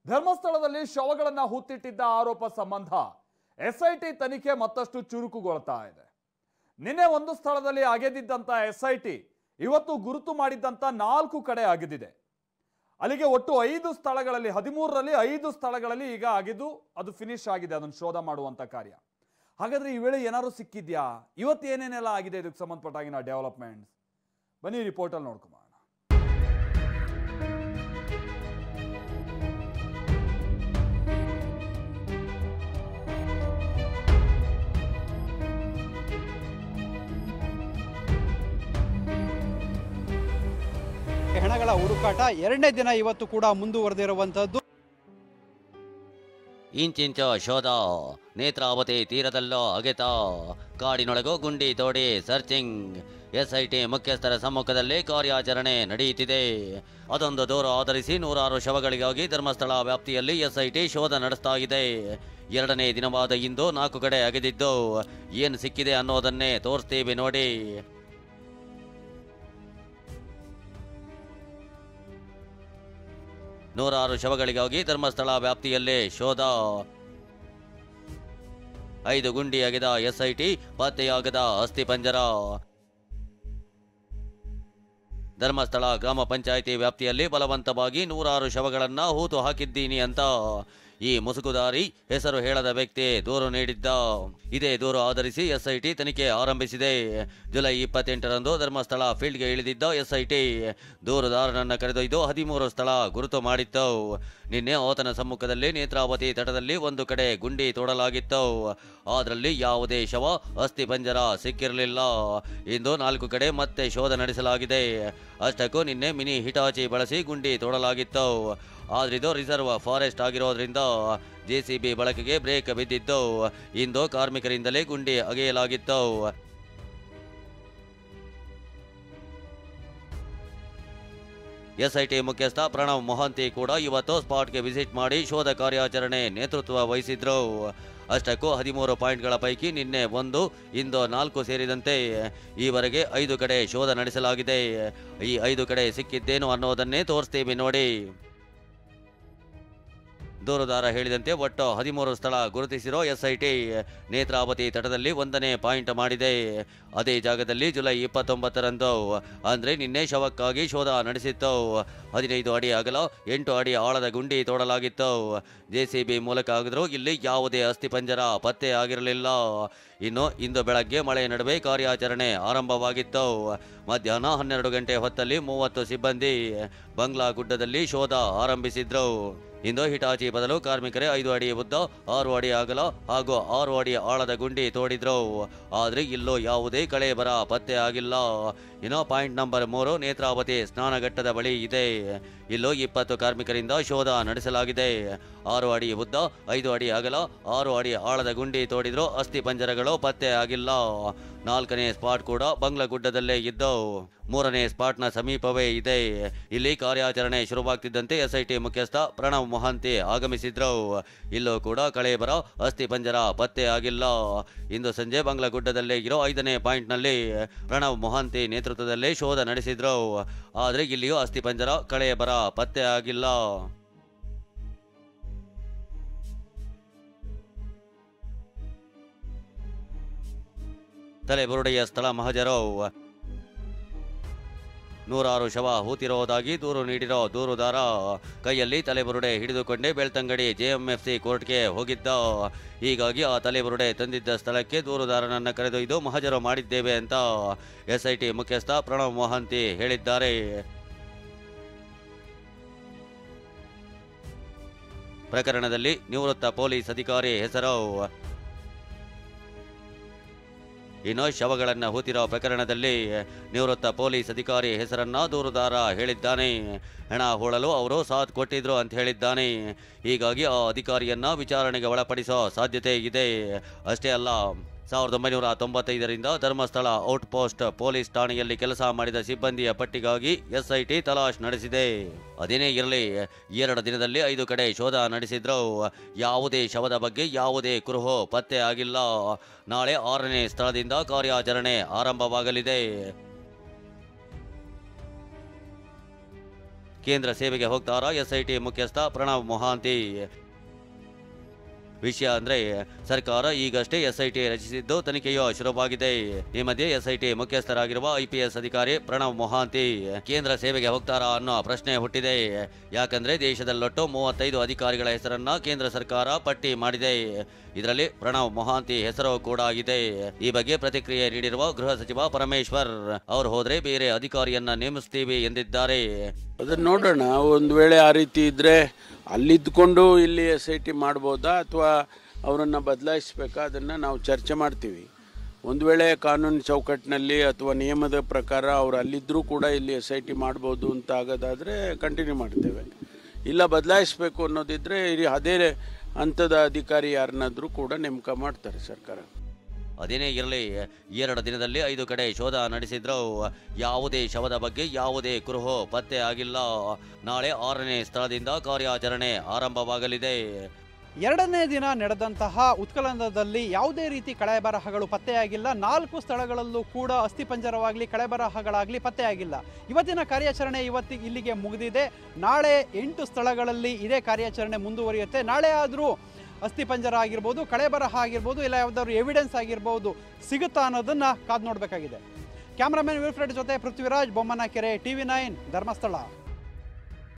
ಧರ್ಮಸ್ಥಳದಲ್ಲಿ ಶವಗಳನ್ನು ಹೂತಿಟ್ಟಿದ್ದ ಆರೋಪ ಸಂಬಂಧ ಎಸ್ಐಟಿ ತನಿಖೆ ಮತ್ತಷ್ಟು ಚುರುಕುಗೊಳ್ತಾ ಇದೆ. ನಿನ್ನೆ ಒಂದು ಸ್ಥಳದಲ್ಲಿ ಅಗೆದಿದ್ದಂತ ಎಸ್ಐಟಿ ಇವತ್ತು ಗುರುತು ಮಾಡಿದ್ದಂತ 4 ಕಡೆ ಅಗೆದಿದೆ. ಅಲ್ಲಿಗೆ ಒಟ್ಟು 5 ಸ್ಥಳಗಳಲ್ಲಿ 13ರಲ್ಲಿ 5 ಸ್ಥಳಗಳಲ್ಲಿ ಈಗ ಅಗೆದು ಅದು ಫಿನಿಶ್ ಆಗಿದೆ, ಅದನ್ನು ಶೋಧ ಮಾಡುವಂತ ಕಾರ್ಯ. ಹಾಗಾದ್ರೆ ಈ ವೇಳೆ ಏನಾದ್ರು ಸಿಕ್ಕಿದ್ಯಾ? ಇವತ್ತು ಏನೇನೆಲ್ಲ ಆಗಿದೆ ಇದಕ್ಕೆ ಸಂಬಂಧಪಟ್ಟಾಗಿನ ಡೆವಲಪ್ಮೆಂಟ್ಸ್ ಬನ್ನಿ ರಿಪೋರ್ಟ್ ಅಲ್ಲಿ ನೋಡ್ಕೊಂಬ. ಹೆಣಗಳ ಹುಡುಕಾಟ ಎರಡನೇ ದಿನ ಇವತ್ತು ಕೂಡ ಮುಂದುವರೆದಿರುವಂತದ್ದು. ಇಂಚಿಂಚ ಶೋಧ, ನೇತ್ರಾವತಿ ತೀರದಲ್ಲೋ ಅಗೆತ, ಕಾಡಿನೊಳಗೋ ಗುಂಡಿ ತೋಡಿ ಸರ್ಚಿಂಗ್. ಎಸ್ಐಟಿ ಮುಖ್ಯಸ್ಥರ ಸಮ್ಮುಖದಲ್ಲಿ ಕಾರ್ಯಾಚರಣೆ ನಡೆಯುತ್ತಿದೆ. ಅದೊಂದು ದೂರು ಆಧರಿಸಿ ನೂರಾರು ಶವಗಳಿಗಾಗಿ ಧರ್ಮಸ್ಥಳ ವ್ಯಾಪ್ತಿಯಲ್ಲಿ ಎಸ್ಐಟಿ ಶೋಧ ನಡೆಸ್ತಾ ಇದೆ. ಎರಡನೇ ದಿನವಾದ ಇಂದು 4 ಕಡೆ ಅಗೆದಿದ್ದು ಏನು ಸಿಕ್ಕಿದೆ ಅನ್ನೋದನ್ನೇ ತೋರಿಸ್ತೀವಿ ನೋಡಿ. ನೂರಾರು ಶವಗಳಿಗಾಗಿ ಧರ್ಮಸ್ಥಳ ವ್ಯಾಪ್ತಿಯಲ್ಲೇ ಶೋಧ. 5 ಗುಂಡಿ ಅಗೆದ ಎಸ್ಐಟಿ, ಪತ್ತೆಯಾಗದ ಅಸ್ಥಿಪಂಜರ. ಧರ್ಮಸ್ಥಳ ಗ್ರಾಮ ಪಂಚಾಯಿತಿ ವ್ಯಾಪ್ತಿಯಲ್ಲಿ ಬಲವಂತವಾಗಿ ನೂರಾರು ಶವಗಳನ್ನು ಹೂತು ಹಾಕಿದ್ದೀನಿ ಅಂತ ಈ ಮುಸುಕುದಾರಿ, ಹೆಸರು ಹೇಳದ ವ್ಯಕ್ತಿ ದೂರು ನೀಡಿದ್ದ. ಇದೇ ದೂರು ಆಧರಿಸಿ ಎಸ್ಐಟಿ ತನಿಖೆ ಆರಂಭಿಸಿದೆ. ಜುಲೈ 28ರಂದು ಧರ್ಮಸ್ಥಳ ಫೀಲ್ಡ್ಗೆ ಇಳಿದಿದ್ದ ಎಸ್ಐಟಿ ದೂರುದಾರನನ್ನ ಕರೆದೊಯ್ದು 13 ಸ್ಥಳ ಗುರುತು ಮಾಡಿತ್ತು. ನಿನ್ನೆ ಆತನ ಸಮ್ಮುಖದಲ್ಲಿ ನೇತ್ರಾವತಿ ತಟದಲ್ಲಿ 1 ಕಡೆ ಗುಂಡಿ ತೋಡಲಾಗಿತ್ತು. ಅದರಲ್ಲಿ ಯಾವುದೇ ಶವ, ಅಸ್ಥಿಪಂಜರ ಸಿಕ್ಕಿರಲಿಲ್ಲ. ಇಂದು 4 ಕಡೆ ಮತ್ತೆ ಶೋಧ ನಡೆಸಲಾಗಿದೆ. ಅಷ್ಟಕ್ಕೂ ನಿನ್ನೆ ಮಿನಿ ಹಿಟಾಚಿ ಬಳಸಿ ಗುಂಡಿ ತೋಡಲಾಗಿತ್ತು. ಆದ್ರಿದು ರಿಸರ್ವ್ ಫಾರೆಸ್ಟ್ ಆಗಿರೋದ್ರಿಂದ ಜೆಸಿಬಿ ಬಳಕೆಗೆ ಬ್ರೇಕ್ ಬಿದ್ದಿದ್ದು ಇಂದು ಕಾರ್ಮಿಕರಿಂದಲೇ ಗುಂಡಿ ಅಗೆಯಲಾಗಿತ್ತು. ಎಸ್ಐಟಿ ಮುಖ್ಯಸ್ಥ ಪ್ರಣವ್ ಮೊಹಾಂತಿ ಕೂಡ ಇವತ್ತು ಸ್ಪಾಟ್ಗೆ ವಿಸಿಟ್ ಮಾಡಿ ಶೋಧ ಕಾರ್ಯಾಚರಣೆ ನೇತೃತ್ವ ವಹಿಸಿದ್ರು. ಅಷ್ಟಕ್ಕೂ 13 ಪಾಯಿಂಟ್ಗಳ ಪೈಕಿ ನಿನ್ನೆ 1, ಇಂದು 4 ಸೇರಿದಂತೆ ಈವರೆಗೆ 5 ಕಡೆ ಶೋಧ ನಡೆಸಲಾಗಿದೆ. ಈ 5 ಕಡೆ ಸಿಕ್ಕಿದ್ದೇನು ಅನ್ನೋದನ್ನೇ ತೋರಿಸ್ತೀವಿ ನೋಡಿ. ದೂರುದಾರ ಹೇಳಿದಂತೆ ಒಟ್ಟು 13 ಸ್ಥಳ ಗುರುತಿಸಿರೋ ಎಸ್ಐಟಿ ನೇತ್ರಾವತಿ ತಟದಲ್ಲಿ 1ನೇ ಪಾಯಿಂಟ್ ಮಾಡಿದೆ. ಅದೇ ಜಾಗದಲ್ಲಿ ಜುಲೈ 29ರಂದು ಅಂದ್ರೆ ನಿನ್ನೆ ಶವಕ್ಕಾಗಿ ಶೋಧ ನಡೆಸಿತ್ತು. 15 ಅಡಿ ಅಗಲ, 8 ಅಡಿ ಆಳದ ಗುಂಡಿ ತೋಡಲಾಗಿತ್ತು. ಜೆಸಿಬಿ ಮೂಲಕ ಆಗಿದ್ರೂ ಇಲ್ಲಿ ಯಾವುದೇ ಅಸ್ಥಿಪಂಜರ ಪತ್ತೆ ಆಗಿರಲಿಲ್ಲ. ಇನ್ನು ಇಂದು ಬೆಳಗ್ಗೆ ಮಳೆ ನಡುವೆ ಕಾರ್ಯಾಚರಣೆ ಆರಂಭವಾಗಿತ್ತು. ಮಧ್ಯಾಹ್ನ 12 ಗಂಟೆ ಹೊತ್ತಲ್ಲಿ 30 ಸಿಬ್ಬಂದಿ ಬಂಗ್ಲಾ ಗುಡ್ಡದಲ್ಲಿ ಶೋಧ ಆರಂಭಿಸಿದ್ರು. ಇಂದು ಹಿಟಾಚಿ ಬದಲು ಕಾರ್ಮಿಕರೇ 5 ಅಡಿ ಉದ್ದ, 6 ಅಡಿ ಅಗಲ ಹಾಗೂ 6 ಅಡಿ ಆಳದ ಗುಂಡಿ ತೋಡಿದ್ರು. ಆದ್ರೆ ಇಲ್ಲೂ ಯಾವುದೇ ಕಳೆ ಬರ ಪತ್ತೆ ಆಗಿಲ್ಲ. ಇನ್ನು ಪಾಯಿಂಟ್ ನಂಬರ್ 3 ನೇತ್ರಾವತಿ ಸ್ನಾನಘಟ್ಟದ ಬಳಿ ಇದೆ. ಇಲ್ಲೂ 20 ಕಾರ್ಮಿಕರಿಂದ ಶೋಧ ನಡೆಸಲಾಗಿದೆ. 6 ಅಡಿ ಉದ್ದ, 5 ಅಡಿ ಅಗಲ, 6 ಅಡಿ ಆಳದ ಗುಂಡಿ ತೋಡಿದ್ರು. ಅಸ್ಥಿ ಪಂಜರಗಳು ಪತ್ತೆ ಆಗಿಲ್ಲ. 4ನೇ ಸ್ಪಾಟ್ ಕೂಡ ಬಂಗ್ಲಗುಡ್ಡದಲ್ಲೇ ಇದ್ದು 3ನೇ ಸ್ಪಾಟ್ನ ಸಮೀಪವೇ ಇದೆ. ಇಲ್ಲಿ ಕಾರ್ಯಾಚರಣೆ ಶುರುವಾಗ್ತಿದ್ದಂತೆ ಎಸ್ಐಟಿ ಮುಖ್ಯಸ್ಥ ಪ್ರಣವ್ ಮೊಹಾಂತಿ ಆಗಮಿಸಿದ್ರು. ಇಲ್ಲೂ ಕೂಡ ಕಳೆ ಬರ, ಅಸ್ಥಿ ಪಂಜರ ಪತ್ತೆ ಆಗಿಲ್ಲ. ಇಂದು ಸಂಜೆ ಬಂಗ್ಲಗುಡ್ಡದಲ್ಲೇ ಇರೋ 5ನೇ ಪಾಯಿಂಟ್ನಲ್ಲಿ ಪ್ರಣವ್ ಮೊಹಾಂತಿ ನೇತೃತ್ವದಲ್ಲೇ ಶೋಧ ನಡೆಸಿದ್ರು. ಆದ್ರೆ ಇಲ್ಲಿಯೂ ಅಸ್ಥಿ ಪಂಜರ, ಕಳೆ ಬರ ಪತ್ತೆ ಆಗಿಲ್ಲ. ತಲೆಬುರುಡೆಯ ಸ್ಥಳ ಮಹಜರು. ನೂರಾರು ಶವ ಹೂತಿರೋದಾಗಿ ದೂರು ನೀಡಿರೋ ದೂರುದಾರ ಕೈಯಲ್ಲಿ ತಲೆಬುರುಡೆ ಹಿಡಿದುಕೊಂಡೇ ಬೆಳ್ತಂಗಡಿ ಜೆಎಂಎಫ್ಸಿ ಕೋರ್ಟ್ಗೆ ಹೋಗಿದ್ದ. ಹೀಗಾಗಿ ಆ ತಲೆಬುರುಡೆ ತಂದಿದ್ದ ಸ್ಥಳಕ್ಕೆ ದೂರುದಾರನನ್ನ ಕರೆದೊಯ್ದು ಮಹಜರು ಮಾಡಿದ್ದೇವೆ ಅಂತ ಎಸ್ಐಟಿ ಮುಖ್ಯಸ್ಥ ಪ್ರಣವ್ ಮೊಹಾಂತಿ ಹೇಳಿದ್ದಾರೆ. ಪ್ರಕರಣದಲ್ಲಿ ನಿವೃತ್ತ ಪೊಲೀಸ್ ಅಧಿಕಾರಿ ಹೆಸರು. ಇನ್ನು ಶವಗಳನ್ನು ಹೂತಿರೋ ಪ್ರಕರಣದಲ್ಲಿ ನಿವೃತ್ತ ಪೊಲೀಸ್ ಅಧಿಕಾರಿ ಹೆಸರನ್ನ ದೂರುದಾರ ಹೇಳಿದ್ದಾನೆ. ಹಣ ಹೂಳಲು ಅವರು ಸಾಥ್ ಕೊಟ್ಟಿದ್ರು ಅಂತ ಹೇಳಿದ್ದಾನೆ. ಹೀಗಾಗಿ ಆ ಅಧಿಕಾರಿಯನ್ನ ವಿಚಾರಣೆಗೆ ಒಳಪಡಿಸೋ ಸಾಧ್ಯತೆ ಇದೆ. ಅಷ್ಟೇ ಅಲ್ಲ, 1995ರಿಂದ ಧರ್ಮಸ್ಥಳ ಔಟ್ ಪೋಸ್ಟ್ ಪೊಲೀಸ್ ಠಾಣೆಯಲ್ಲಿ ಕೆಲಸ ಮಾಡಿದ ಸಿಬ್ಬಂದಿಯ ಪಟ್ಟಿಗಾಗಿ ಎಸ್ಐಟಿ ತಲಾಶ್ ನಡೆಸಿದೆ. ಅದೇನೇ ಇರಲಿ, 2 ದಿನದಲ್ಲಿ 5 ಕಡೆ ಶೋಧ ನಡೆಸಿದ್ರು. ಯಾವುದೇ ಶವದ ಬಗ್ಗೆ ಯಾವುದೇ ಕುರುಹು ಪತ್ತೆ ಆಗಿಲ್ಲ. ನಾಳೆ 6ನೇ ಸ್ಥಳದಿಂದ ಕಾರ್ಯಾಚರಣೆ ಆರಂಭವಾಗಲಿದೆ. ಕೇಂದ್ರ ಸೇವೆಗೆ ಹೋಗ್ತಾರಾ ಎಸ್ಐಟಿ ಮುಖ್ಯಸ್ಥ ಪ್ರಣವ್ ಮೊಹಾಂತಿ. ವಿಷಯ ಅಂದ್ರೆ ಸರ್ಕಾರ ಈಗಷ್ಟೇ ಎಸ್ಐಟಿ ರಚಿಸಿದ್ದು ತನಿಖೆಯು ಶುರುವಾಗಿದೆ. ಈ ಮಧ್ಯೆ ಎಸ್ಐಟಿ ಮುಖ್ಯಸ್ಥರಾಗಿರುವ ಐಪಿಎಸ್ ಅಧಿಕಾರಿ ಪ್ರಣವ್ ಮೊಹಾಂತಿ ಕೇಂದ್ರ ಸೇವೆಗೆ ಹೋಗ್ತಾರಾ ಅನ್ನೋ ಪ್ರಶ್ನೆ ಹುಟ್ಟಿದೆ. ಯಾಕಂದ್ರೆ ದೇಶದಲ್ಲೊಟ್ಟು 35 ಅಧಿಕಾರಿಗಳ ಹೆಸರನ್ನ ಕೇಂದ್ರ ಸರ್ಕಾರ ಪಟ್ಟಿ ಮಾಡಿದೆ. ಇದರಲ್ಲಿ ಪ್ರಣವ್ ಮೊಹಾಂತಿ ಹೆಸರು ಕೂಡ ಇದೆ. ಈ ಬಗ್ಗೆ ಪ್ರತಿಕ್ರಿಯೆ ನೀಡಿರುವ ಗೃಹ ಸಚಿವ ಪರಮೇಶ್ವರ್, ಅವ್ರು ಹೋದ್ರೆ ಬೇರೆ ಅಧಿಕಾರಿಯನ್ನ ನೇಮಿಸ್ತೀವಿ ಎಂದಿದ್ದಾರೆ. ಅದನ್ನ ನೋಡೋಣ, ಒಂದು ವೇಳೆ ಆ ರೀತಿ ಇದ್ರೆ ಅಲ್ಲಿದ್ದುಕೊಂಡು ಇಲ್ಲಿ SIT ಮಾಡ್ಬೋದಾ ಅಥವಾ ಅವರನ್ನು ಬದಲಾಯಿಸಬೇಕಾ, ಅದನ್ನು ನಾವು ಚರ್ಚೆ ಮಾಡ್ತೀವಿ. ಒಂದು ವೇಳೆ ಕಾನೂನು ಚೌಕಟ್ಟಿನಲ್ಲಿ ಅಥವಾ ನಿಯಮದ ಪ್ರಕಾರ ಅವರು ಅಲ್ಲಿದ್ದರೂ ಕೂಡ ಇಲ್ಲಿ SIT ಮಾಡ್ಬೋದು ಅಂತ ಆಗೋದಾದರೆ ಕಂಟಿನ್ಯೂ ಮಾಡ್ತೇವೆ. ಇಲ್ಲ ಬದಲಾಯಿಸಬೇಕು ಅನ್ನೋದಿದ್ದರೆ ಅದೇ ಹಂತದ ಅಧಿಕಾರಿ ಯಾರನ್ನಾದರೂ ಕೂಡ ನೇಮಕ ಮಾಡ್ತಾರೆ ಸರ್ಕಾರ. ಅದೇನೇ ಇರಲಿ, 2 ದಿನದಲ್ಲಿ 5 ಕಡೆ ಶೋಧ ನಡೆಸಿದ್ರು. ಯಾವುದೇ ಶವದ ಬಗ್ಗೆ ಯಾವುದೇ ಕುರುಹು ಪತ್ತೆ ಆಗಿಲ್ಲ. ನಾಳೆ 6ನೇ ಸ್ಥಳದಿಂದ ಕಾರ್ಯಾಚರಣೆ ಆರಂಭವಾಗಲಿದೆ. 2ನೇ ದಿನ ನಡೆದಂತಹ ಉತ್ಖನನದಲ್ಲಿ ಯಾವುದೇ ರೀತಿ ಕಳೆಬರಹಗಳು ಪತ್ತೆಯಾಗಿಲ್ಲ. 4 ಸ್ಥಳಗಳಲ್ಲೂ ಕೂಡ ಅಸ್ಥಿಪಂಜರವಾಗಲಿ ಕಳೆಬರಹಗಳಾಗಲಿ ಪತ್ತೆಯಾಗಿಲ್ಲ. ಇವತ್ತಿನ ಕಾರ್ಯಾಚರಣೆ ಇಲ್ಲಿಗೆ ಮುಗಿದಿದೆ. ನಾಳೆ 8 ಸ್ಥಳಗಳಲ್ಲಿ ಇದೇ ಕಾರ್ಯಾಚರಣೆ ಮುಂದುವರಿಯುತ್ತೆ. ನಾಳೆ ಆದರೂ ಅಸ್ಥಿಪಂಜರ ಆಗಿರ್ಬೋದು, ಕಳೆಬರಹ ಆಗಿರ್ಬೋದು, ಇಲ್ಲ ಯಾವುದಾದ್ರು ಎವಿಡೆನ್ಸ್ ಆಗಿರ್ಬೋದು ಸಿಗುತ್ತಾ ಅನ್ನೋದನ್ನು ಕಾದು ನೋಡಬೇಕಾಗಿದೆ. ಕ್ಯಾಮ್ರಾಮನ್ ವಿಲ್ಫ್ರೆಡ್ ಜೊತೆ ಪೃಥ್ವಿರಾಜ್, ಬೊಮ್ಮನಕೆರೆ, TV9 ಧರ್ಮಸ್ಥಳ.